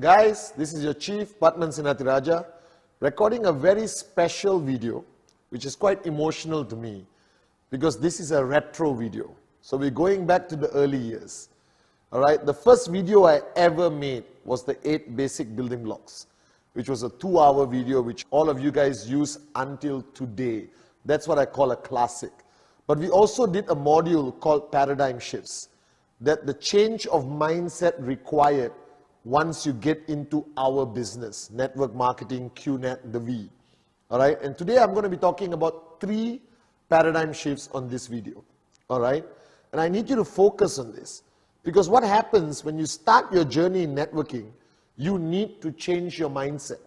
Guys, this is your Chief Pataman recording a very special video which is quite emotional to me because this is a retro video. So we're going back to the early years. Alright, the first video I ever made was the 8 basic building blocks, which was a 2-hour video which all of you guys use until today. That's what I call a classic. But we also did a module called Paradigm Shifts, that the change of mindset required once you get into our business, network marketing, QNet, the V. Alright, and today I'm going to be talking about 3 paradigm shifts on this video. Alright, and I need you to focus on this, because what happens when you start your journey in networking, you need to change your mindset.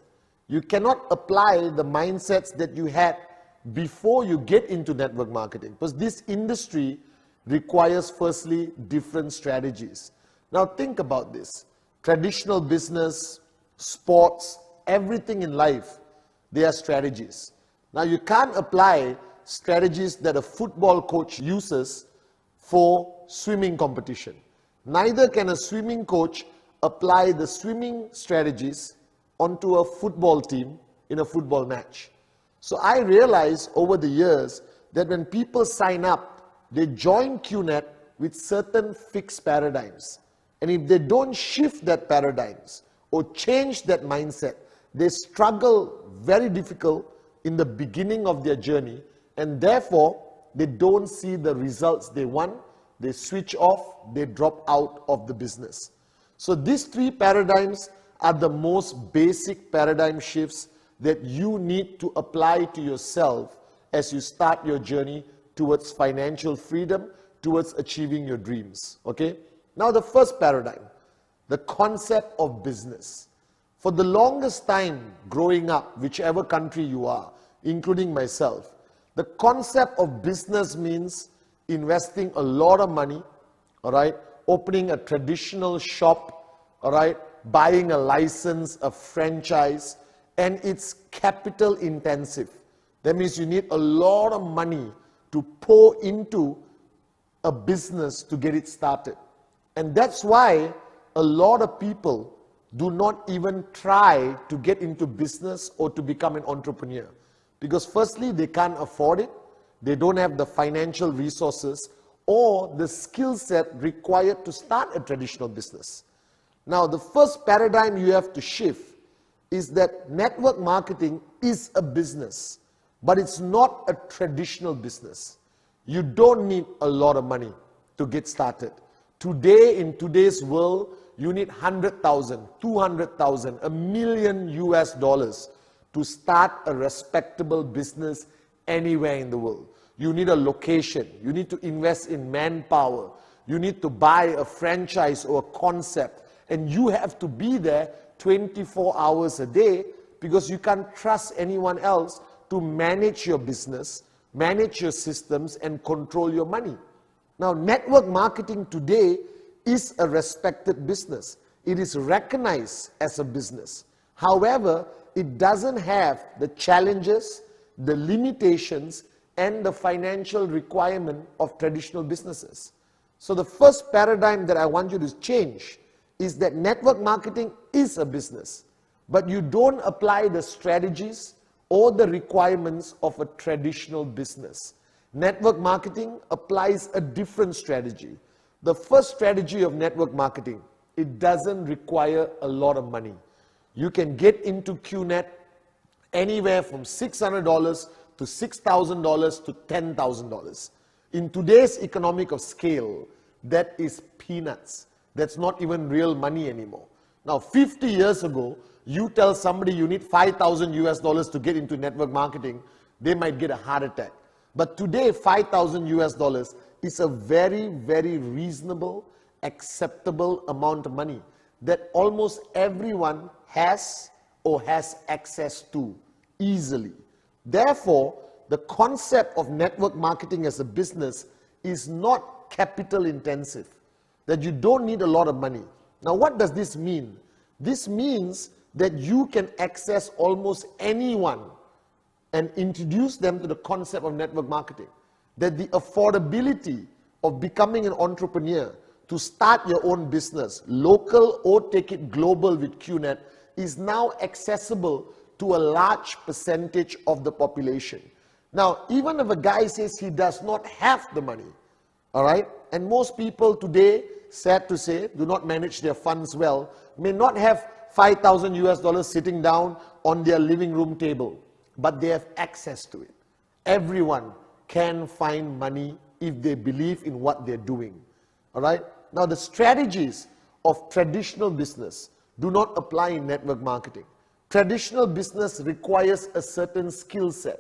You cannot apply the mindsets that you had before you get into network marketing, because this industry requires firstly different strategies. Now think about this. Traditional business, sports, everything in life, they are strategies. Now you can't apply strategies that a football coach uses for swimming competition. Neither can a swimming coach apply the swimming strategies onto a football team in a football match. So I realized over the years that when people sign up, they join QNet with certain fixed paradigms. And if they don't shift that paradigms or change that mindset, they struggle very difficult in the beginning of their journey, and therefore they don't see the results they want. They switch off, they drop out of the business. So these 3 paradigms are the most basic paradigm shifts that you need to apply to yourself as you start your journey towards financial freedom, towards achieving your dreams. Okay? Now the first paradigm, the concept of business. For the longest time growing up, whichever country you are, including myself, the concept of business means investing a lot of money, all right, opening a traditional shop, all right, buying a license, a franchise, and it's capital intensive. That means you need a lot of money to pour into a business to get it started. And that's why a lot of people do not even try to get into business or to become an entrepreneur. Because firstly, they can't afford it, they don't have the financial resources or the skill set required to start a traditional business. Now, the first paradigm you have to shift is that network marketing is a business, but it's not a traditional business. You don't need a lot of money to get started. Today, in today's world, you need 100,000, 200,000, $1 million US to start a respectable business anywhere in the world. You need a location. You need to invest in manpower. You need to buy a franchise or a concept. And you have to be there 24 hours a day because you can't trust anyone else to manage your business, manage your systems, and control your money. Now, network marketing today is a respected business. It is recognized as a business. However, it doesn't have the challenges, the limitations, and the financial requirement of traditional businesses. So the first paradigm that I want you to change is that network marketing is a business, but you don't apply the strategies or the requirements of a traditional business. Network marketing applies a different strategy. The first strategy of network marketing, it doesn't require a lot of money. You can get into QNet anywhere from $600 to $6,000 to $10,000. In today's economic of scale, that is peanuts. That's not even real money anymore. Now, 50 years ago, you tell somebody you need $5,000 US to get into network marketing, they might get a heart attack. But today, $5,000 US is a very, very reasonable, acceptable amount of money that almost everyone has or has access to easily. Therefore, the concept of network marketing as a business is not capital intensive, that you don't need a lot of money. Now, what does this mean? This means that you can access almost anyone and introduce them to the concept of network marketing. That the affordability of becoming an entrepreneur to start your own business, local or take it global with QNet, is now accessible to a large percentage of the population. Now, even if a guy says he does not have the money, all right, and most people today, sad to say, do not manage their funds well, may not have 5,000 US dollars sitting down on their living room table, but they have access to it. Everyone can find money if they believe in what they're doing. All right? Now, the strategies of traditional business do not apply in network marketing. Traditional business requires a certain skill set.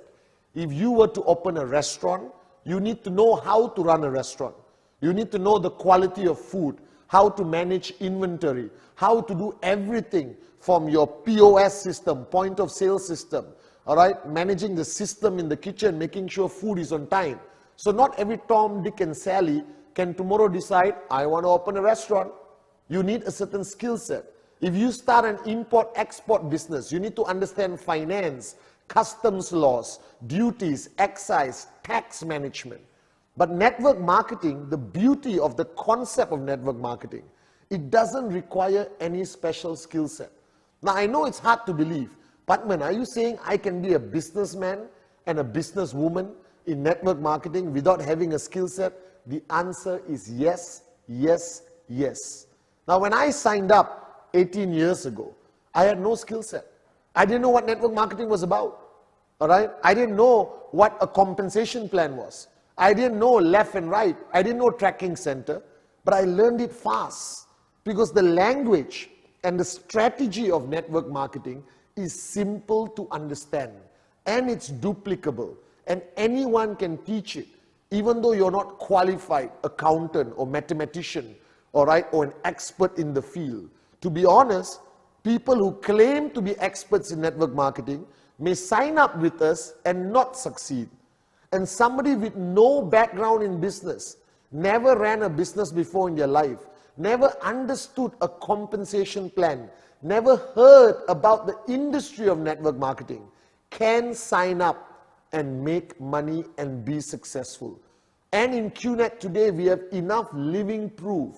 If you were to open a restaurant, you need to know how to run a restaurant. You need to know the quality of food, how to manage inventory, how to do everything from your POS system, point of sale system, all right, managing the system in the kitchen, making sure food is on time. So not every Tom, Dick and Sally can tomorrow decide, I want to open a restaurant. You need a certain skill set. If you start an import-export business, you need to understand finance, customs laws, duties, excise, tax management. But network marketing, the beauty of the concept of network marketing, it doesn't require any special skill set. Now, I know it's hard to believe. Patman, are you saying I can be a businessman and a businesswoman in network marketing without having a skill set? The answer is yes, yes, yes. Now, when I signed up 18 years ago, I had no skill set. I didn't know what network marketing was about. All right? I didn't know what a compensation plan was. I didn't know left and right. I didn't know tracking center, but I learned it fast because the language and the strategy of network marketing is simple to understand and it's duplicable and anyone can teach it, even though you're not qualified accountant or mathematician, all right, or an expert in the field. To be honest, people who claim to be experts in network marketing may sign up with us and not succeed. And somebody with no background in business, never ran a business before in their life, never understood a compensation plan, never heard about the industry of network marketing, can sign up and make money and be successful. And in QNet today, we have enough living proof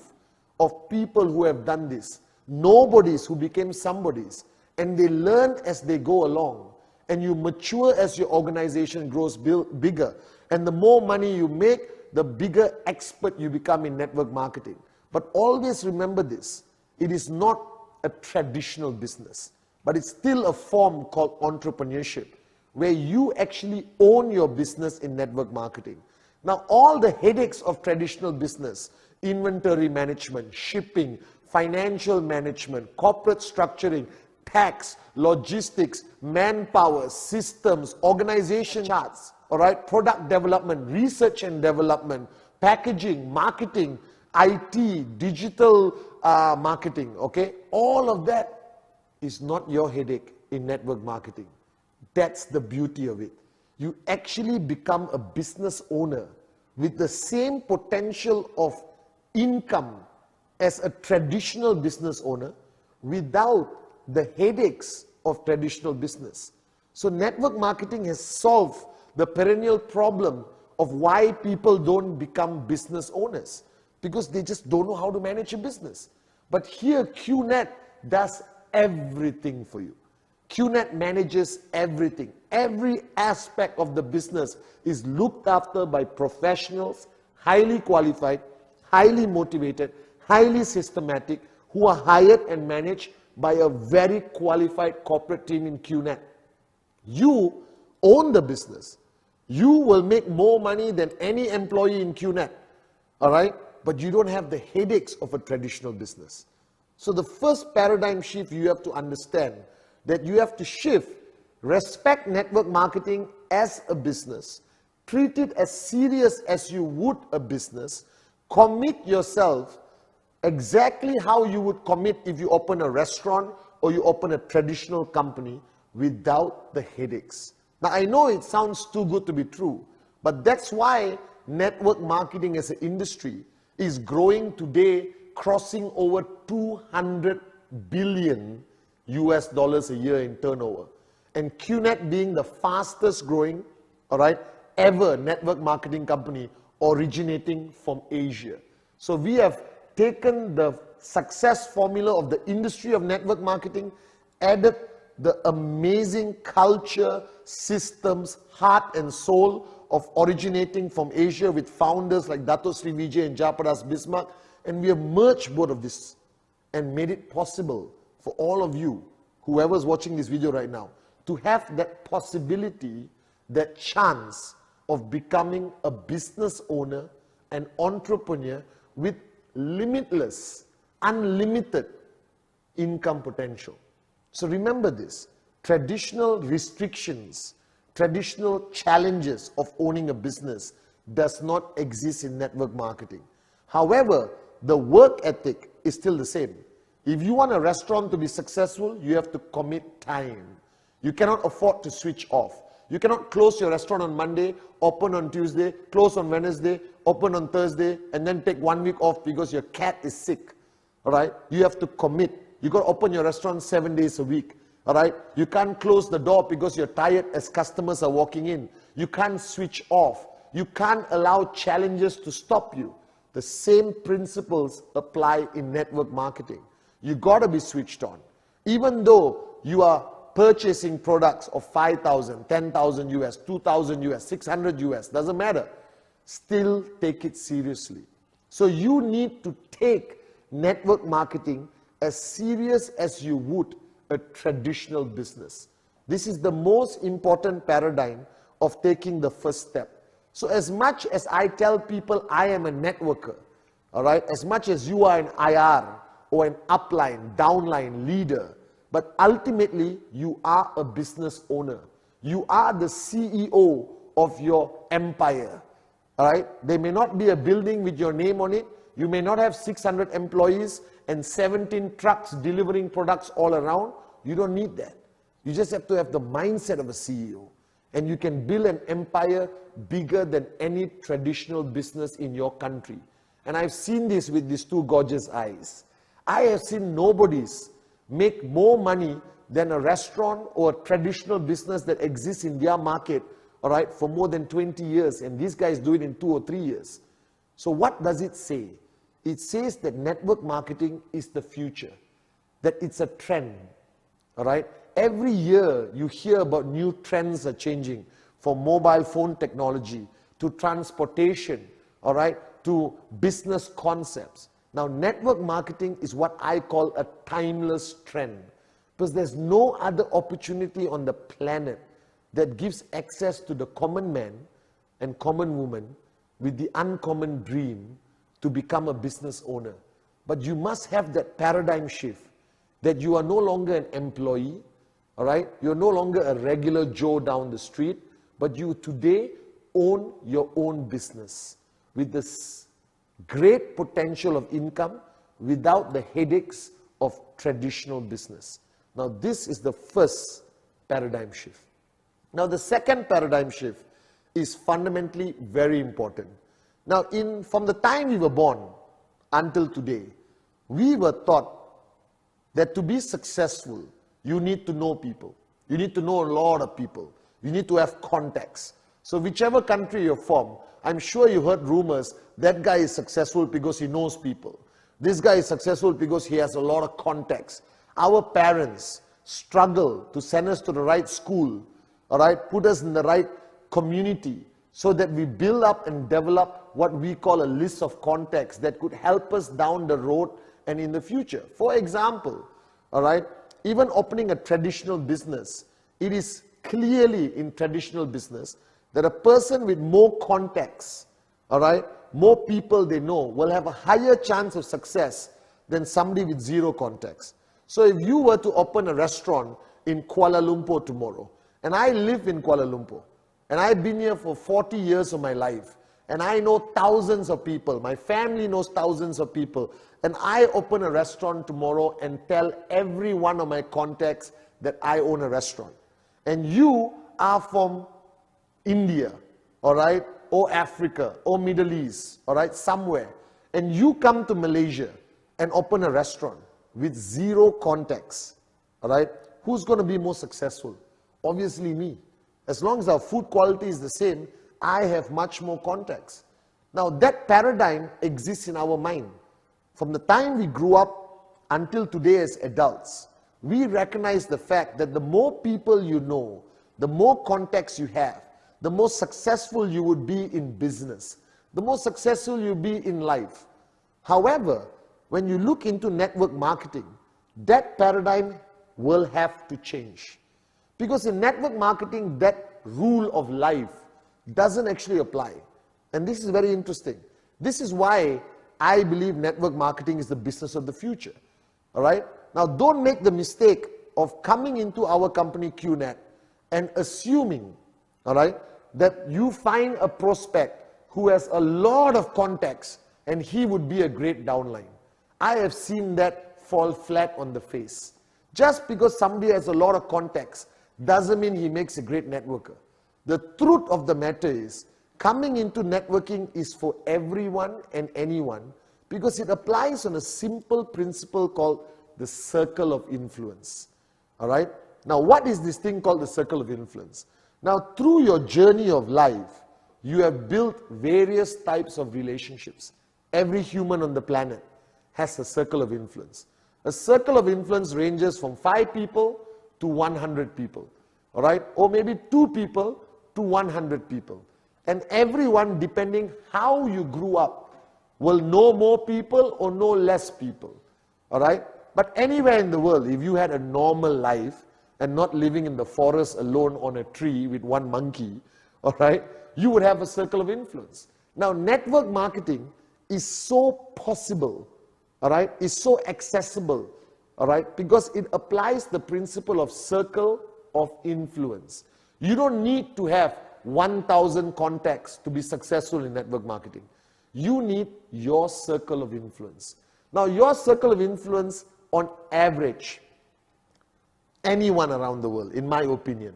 of people who have done this. Nobodies who became somebodies. And they learn as they go along. And you mature as your organization grows bigger. And the more money you make, the bigger expert you become in network marketing. But always remember this. It is not a traditional business, but it's still a form called entrepreneurship, where you actually own your business in network marketing. Now, all the headaches of traditional business, inventory management, shipping, financial management, corporate structuring, tax, logistics, manpower, systems, organization charts, all right, product development, research and development, packaging, marketing, IT, digital marketing, okay? All of that is not your headache in network marketing. That's the beauty of it. You actually become a business owner with the same potential of income as a traditional business owner without the headaches of traditional business. So network marketing has solved the perennial problem of why people don't become business owners, because they just don't know how to manage a business. But here QNet does everything for you. QNet manages everything. Every aspect of the business is looked after by professionals, highly qualified, highly motivated, highly systematic, who are hired and managed by a very qualified corporate team in QNet. You own the business. You will make more money than any employee in QNet, all right? But you don't have the headaches of a traditional business. So the first paradigm shift you have to understand, that you have to shift, respect network marketing as a business, treat it as serious as you would a business, commit yourself exactly how you would commit if you open a restaurant or you open a traditional company without the headaches. Now, I know it sounds too good to be true, but that's why network marketing as an industry is growing today, crossing over 200 billion US dollars a year in turnover. And QNet being the fastest growing, all right, ever network marketing company originating from Asia. So we have taken the success formula of the industry of network marketing, added the amazing culture, systems, heart and soul of originating from Asia with founders like Dato Sri Vijay and Japadas Bismarck, and we have merged both of this and made it possible for all of you, whoever's watching this video right now, to have that possibility, that chance of becoming a business owner, an entrepreneur with limitless, unlimited income potential. So remember this, traditional restrictions, traditional challenges of owning a business does not exist in network marketing. However, the work ethic is still the same. If you want a restaurant to be successful, you have to commit time. You cannot afford to switch off. You cannot close your restaurant on Monday, open on Tuesday, close on Wednesday, open on Thursday, and then take 1 week off because your cat is sick. All right? You have to commit. You got to open your restaurant 7 days a week. All right? You can't close the door because you're tired as customers are walking in. You can't switch off. You can't allow challenges to stop you. The same principles apply in network marketing. You got to be switched on. Even though you are purchasing products of 5,000, 10,000 US, 2,000 US, 600 US, doesn't matter. Still take it seriously. So you need to take network marketing as serious as you would a traditional business. This is the most important paradigm of taking the first step. So as much as I tell people I am a networker, all right, as much as you are an IR or an upline, downline leader, but ultimately you are a business owner. You are the CEO of your empire, all right? There may not be a building with your name on it. You may not have 600 employees and 17 trucks delivering products all around. You don't need that. You just have to have the mindset of a CEO. And you can build an empire bigger than any traditional business in your country. And I've seen this with these two gorgeous eyes. I have seen nobodies make more money than a restaurant or a traditional business that exists in their market, all right, for more than 20 years. And these guys do it in 2 or 3 years. So what does it say? It says that network marketing is the future, that it's a trend, all right? Every year you hear about new trends are changing, from mobile phone technology to transportation, all right, to business concepts. Now, network marketing is what I call a timeless trend, because there's no other opportunity on the planet that gives access to the common man and common woman with the uncommon dream to become a business owner. But you must have that paradigm shift, that you are no longer an employee, all right? You're no longer a regular Joe down the street, but you today own your own business with this great potential of income without the headaches of traditional business. Now, this is the first paradigm shift. Now, the second paradigm shift is fundamentally very important. Now, from the time we were born until today, we were taught that to be successful, you need to know people. You need to know a lot of people. You need to have contacts. So whichever country you're from, I'm sure you heard rumors, that guy is successful because he knows people. This guy is successful because he has a lot of contacts. Our parents struggle to send us to the right school, all right, put us in the right community so that we build up and develop what we call a list of contacts that could help us down the road and in the future. For example, all right, even opening a traditional business, it is clearly in traditional business that a person with more contacts, all right, more people they know, will have a higher chance of success than somebody with zero contacts. So if you were to open a restaurant in Kuala Lumpur tomorrow, and I live in Kuala Lumpur, and I've been here for 40 years of my life, and I know thousands of people, my family knows thousands of people, and I open a restaurant tomorrow and tell every one of my contacts that I own a restaurant. And you are from India, all right, or Africa, or Middle East, all right, somewhere, and you come to Malaysia and open a restaurant with zero contacts, all right, who's going to be more successful? Obviously me. As long as our food quality is the same, I have much more contacts. Now that paradigm exists in our mind. from the time we grew up until today as adults, we recognize the fact that the more people you know, the more contacts you have, the more successful you would be in business, the more successful you'll be in life. However, when you look into network marketing, that paradigm will have to change. Because in network marketing, that rule of life doesn't actually apply. And this is very interesting. This is why I believe network marketing is the business of the future. All right? Now, don't make the mistake of coming into our company QNet and assuming, all right, that you find a prospect who has a lot of contacts and he would be a great downline. I have seen that fall flat on the face. Just because somebody has a lot of contacts doesn't mean he makes a great networker. The truth of the matter is, coming into networking is for everyone and anyone because it applies on a simple principle called the circle of influence. All right? Now, what is this thing called the circle of influence? Now, through your journey of life, you have built various types of relationships. Every human on the planet has a circle of influence. A circle of influence ranges from 5 people to 100 people, all right? Or maybe 2 people to 100 people. And everyone, depending how you grew up, will know more people or know less people, all right? But anywhere in the world, if you had a normal life and not living in the forest alone on a tree with one monkey, all right, you would have a circle of influence. Now, network marketing is so possible, all right, is so accessible, all right, because it applies the principle of circle of influence. You don't need to have 1,000 contacts to be successful in network marketing. You need your circle of influence. Now, your circle of influence, on average, anyone around the world, in my opinion,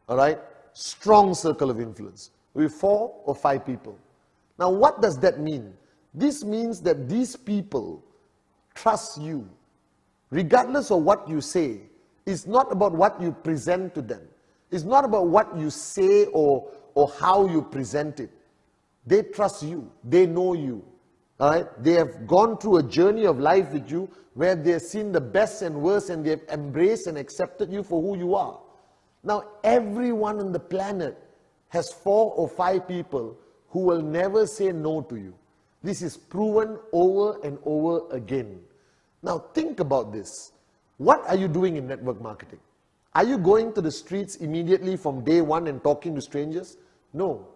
all right, strong circle of influence, with 4 or 5 people. Now, what does that mean? This means that these people trust you, regardless of what you say. It's not about what you present to them. It's not about what you say or how you present it. They trust you. They know you. All right? They have gone through a journey of life with you where they have seen the best and worst and they have embraced and accepted you for who you are. Now, everyone on the planet has 4 or 5 people who will never say no to you. This is proven over and over again. Now, think about this. What are you doing in network marketing? Are you going to the streets immediately from day one and talking to strangers? No.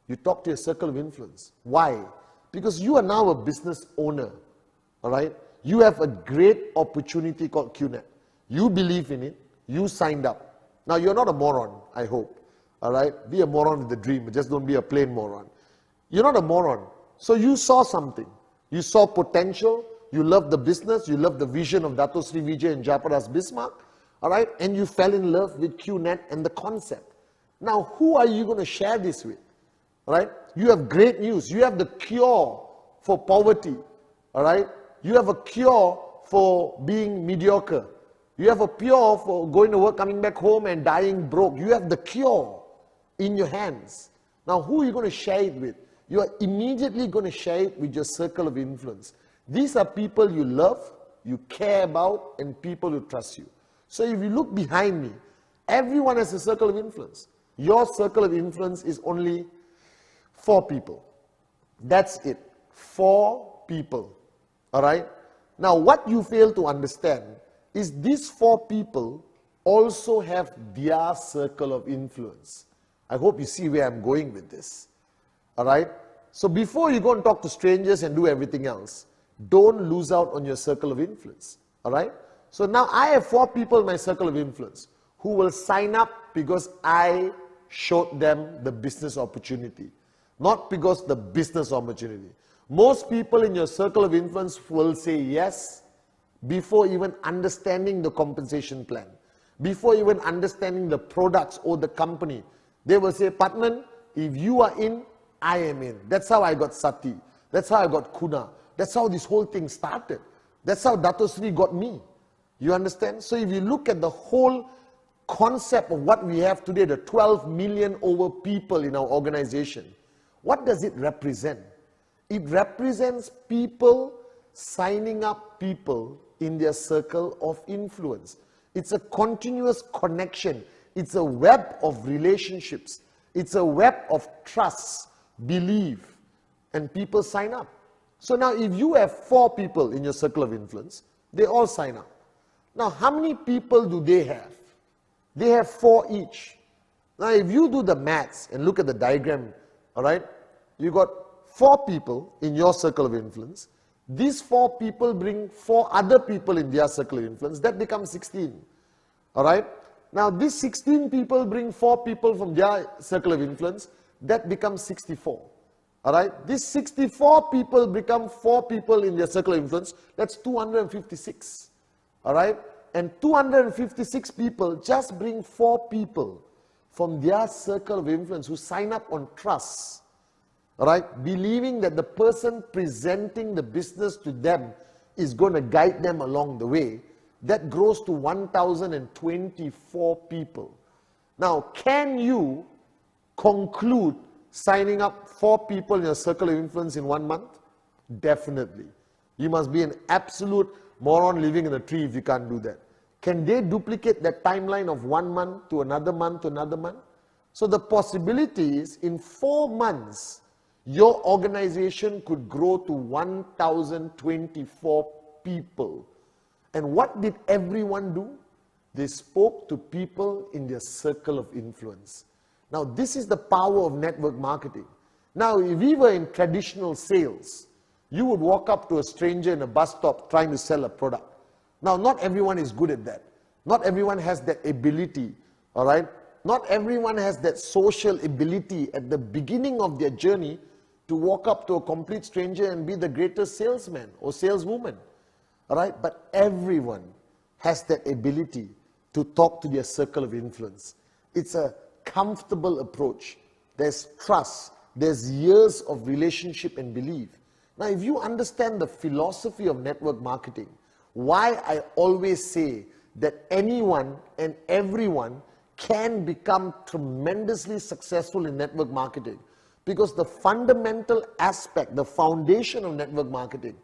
You talk to your circle of influence. Why? Because you are now a business owner. All right? You have a great opportunity called QNet. You believe in it. You signed up. Now, you're not a moron, I hope. All right? Be a moron with the dream. Just don't be a plain moron. You're not a moron. So you saw something. You saw potential. You loved the business. You loved the vision of Dato Sri Vijay and Jayaprakash Bismarck. All right? And you fell in love with QNet and the concept. Now, who are you going to share this with? All right? You have great news. You have the cure for poverty. All right? You have a cure for being mediocre. You have a cure for going to work, coming back home and dying broke. You have the cure in your hands. Now, who are you going to share it with? You are immediately going to share it with your circle of influence. These are people you love, you care about, and people who trust you. So if you look behind me, everyone has a circle of influence. Your circle of influence is only 4 people. That's it. 4 people. All right? Now, what you fail to understand is these 4 people also have their circle of influence. I hope you see where I'm going with this. All right? So before you go and talk to strangers and do everything else, don't lose out on your circle of influence. All right? So now I have 4 people in my circle of influence who will sign up because I showed them the business opportunity, not because the business opportunity. Most people in your circle of influence will say yes before even understanding the compensation plan, before even understanding the products or the company. They will say, Patman, if you are in, I am in. That's how I got Sati. That's how I got Kuna. That's how this whole thing started. That's how Dato Sri got me. You understand? So if you look at the whole concept of what we have today, the 12 million over people in our organization, what does it represent? It represents people signing up people in their circle of influence. It's a continuous connection. It's a web of relationships. It's a web of trust, belief, and people sign up. So now if you have 4 people in your circle of influence, they all sign up. Now how many people do they have? They have 4 each. Now if you do the maths and look at the diagram, all right, you got 4 people in your circle of influence. These 4 people bring 4 other people in their circle of influence. That becomes 16. All right? Now these 16 people bring 4 people from their circle of influence. That becomes 64. All right? These 64 people become 4 people in their circle of influence. That's 256. All right? And 256 people just bring 4 people from their circle of influence who sign up on trust. All right? Believing that the person presenting the business to them is going to guide them along the way. That grows to 1,024 people. Now, can you conclude signing up 4 people in your circle of influence in 1 month? Definitely. You must be an absolute moron living in a tree if you can't do that. Can they duplicate that timeline of 1 month to another month to another month? So the possibility is in 4 months, your organization could grow to 1,024 people. And what did everyone do? They spoke to people in their circle of influence. Now, this is the power of network marketing. Now, if we were in traditional sales, you would walk up to a stranger in a bus stop trying to sell a product. Now, not everyone is good at that. Not everyone has that ability, all right? Not everyone has that social ability at the beginning of their journey to walk up to a complete stranger and be the greatest salesman or saleswoman, all right? But everyone has that ability to talk to their circle of influence. It's a comfortable approach. There's trust. There's years of relationship and belief. Now, if you understand the philosophy of network marketing, why I always say that anyone and everyone can become tremendously successful in network marketing, because the fundamental aspect, the foundation of network marketing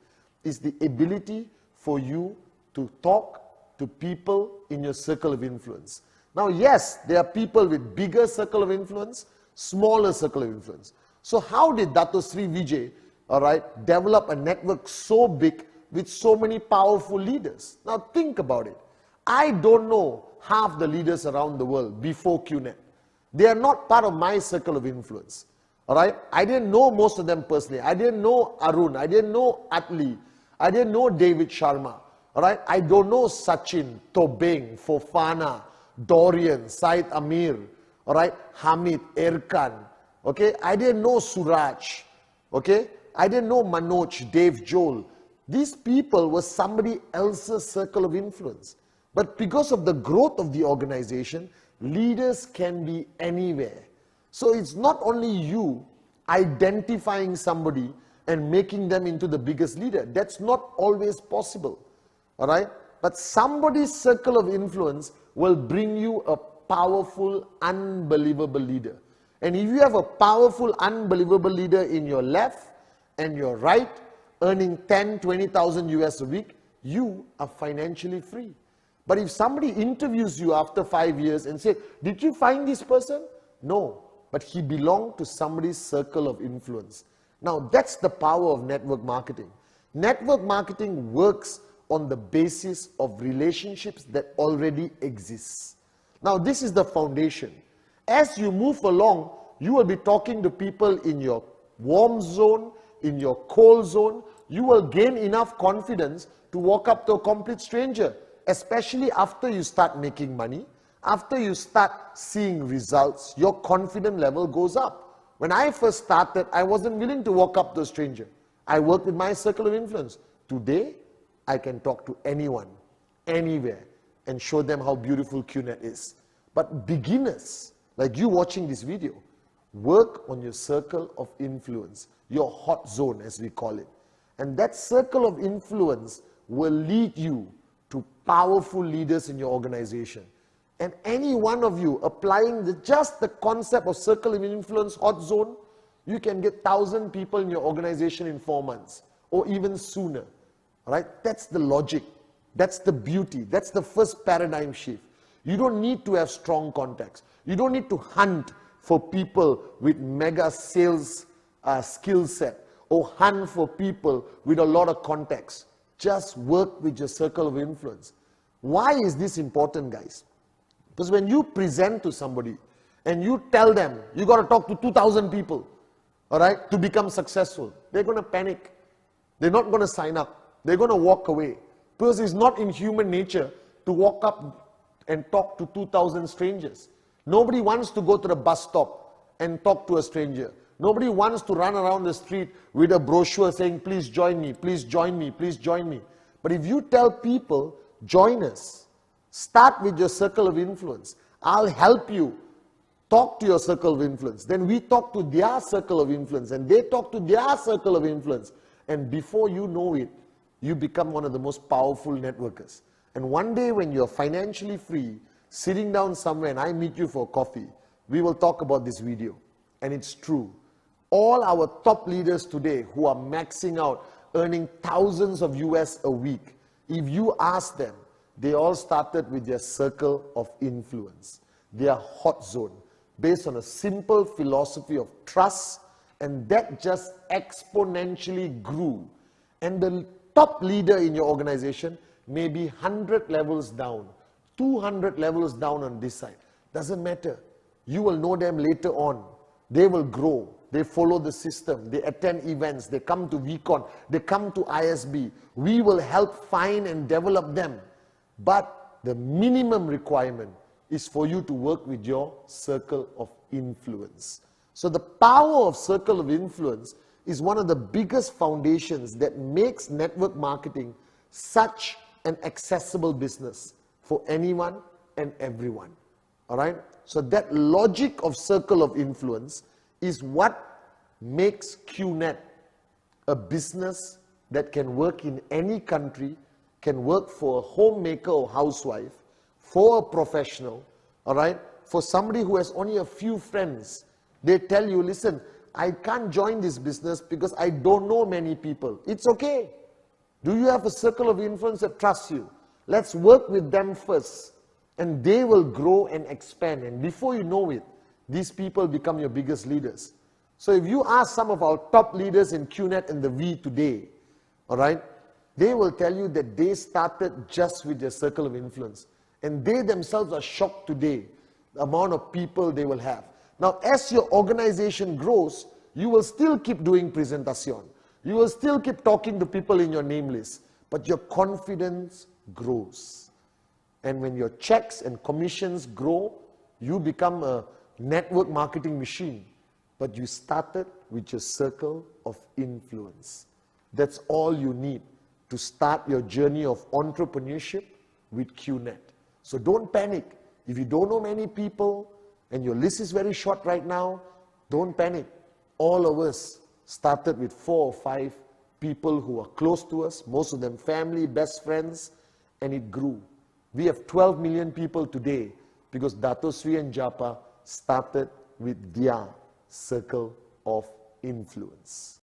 is the ability for you to talk to people in your circle of influence. Now, yes, there are people with bigger circle of influence, smaller circle of influence. So how did Dato Sri Vijay, all right, develop a network so big with so many powerful leaders? Now think about it. I don't know half the leaders around the world before QNet. They are not part of my circle of influence. All right? I didn't know most of them personally. I didn't know Arun. I didn't know Atli. I didn't know David Sharma. All right? I don't know Sachin, Tobing, Fofana, Dorian, Said Amir, all right? Hamid, Erkan. Okay? I didn't know Suraj. Okay? I didn't know Manoj, Dave Joel. These people were somebody else's circle of influence. But because of the growth of the organization, leaders can be anywhere. So it's not only you identifying somebody and making them into the biggest leader. That's not always possible. All right? But somebody's circle of influence will bring you a powerful, unbelievable leader. And if you have a powerful, unbelievable leader in your left and your right, earning 10, 20,000 US a week, you are financially free. But if somebody interviews you after 5 years and say, did you find this person? No, but he belonged to somebody's circle of influence. Now that's the power of network marketing. Network marketing works on the basis of relationships that already exist. Now this is the foundation. As you move along, you will be talking to people in your warm zone, in your cold zone. You will gain enough confidence to walk up to a complete stranger, especially after you start making money, after you start seeing results, your confidence level goes up. When I first started, I wasn't willing to walk up to a stranger. I worked with my circle of influence. Today, I can talk to anyone, anywhere, and show them how beautiful QNet is. But beginners, like you watching this video, work on your circle of influence, your hot zone as we call it. And that circle of influence will lead you to powerful leaders in your organization. And any one of you applying just the concept of circle of influence, hot zone, you can get 1,000 people in your organization in 4 months or even sooner. All right? That's the logic. That's the beauty. That's the first paradigm shift. You don't need to have strong contacts. You don't need to hunt for people with mega sales skill set or hunt for people with a lot of contacts. Just work with your circle of influence. Why is this important, guys? Because when you present to somebody and you tell them you got to talk to 2,000 people, all right, to become successful, they're going to panic. They're not going to sign up. They're going to walk away. Because it's not in human nature to walk up and talk to 2,000 strangers. Nobody wants to go to the bus stop and talk to a stranger. Nobody wants to run around the street with a brochure saying, please join me, please join me, please join me. But if you tell people, join us, start with your circle of influence. I'll help you. Talk to your circle of influence. Then we talk to their circle of influence and they talk to their circle of influence. And before you know it, you become one of the most powerful networkers. And one day when you're financially free, sitting down somewhere and I meet you for coffee, we will talk about this video. And it's true. All our top leaders today who are maxing out, earning thousands of US a week, if you ask them, they all started with their circle of influence, their hot zone, based on a simple philosophy of trust, and that just exponentially grew. And the top leader in your organization may be 100 levels down, 200 levels down on this side. Doesn't matter. You will know them later on. They will grow. They follow the system. They attend events. They come to VCon. They come to ISB. We will help find and develop them. But the minimum requirement is for you to work with your circle of influence. So the power of circle of influence is one of the biggest foundations that makes network marketing such an accessible business for anyone and everyone. All right? So that logic of circle of influence is what makes QNet a business that can work in any country, can work for a homemaker or housewife, for a professional, all right? For somebody who has only a few friends, they tell you, listen, I can't join this business because I don't know many people. It's okay. Do you have a circle of influence that trusts you? Let's work with them first, and they will grow and expand. And before you know it, these people become your biggest leaders. So if you ask some of our top leaders in QNet and the V today, all right, they will tell you that they started just with their circle of influence. And they themselves are shocked today, the amount of people they will have. Now, as your organization grows, you will still keep doing presentation. You will still keep talking to people in your name list. But your confidence grows. And when your checks and commissions grow, you become a network marketing machine. But you started with your circle of influence. That's all you need to start your journey of entrepreneurship with QNet. So don't panic. If you don't know many people and your list is very short right now, don't panic. All of us started with 4 or 5 people who are close to us, most of them family, best friends, and it grew. We have 12 million people today because Dato Sri and Japa started with their circle of influence.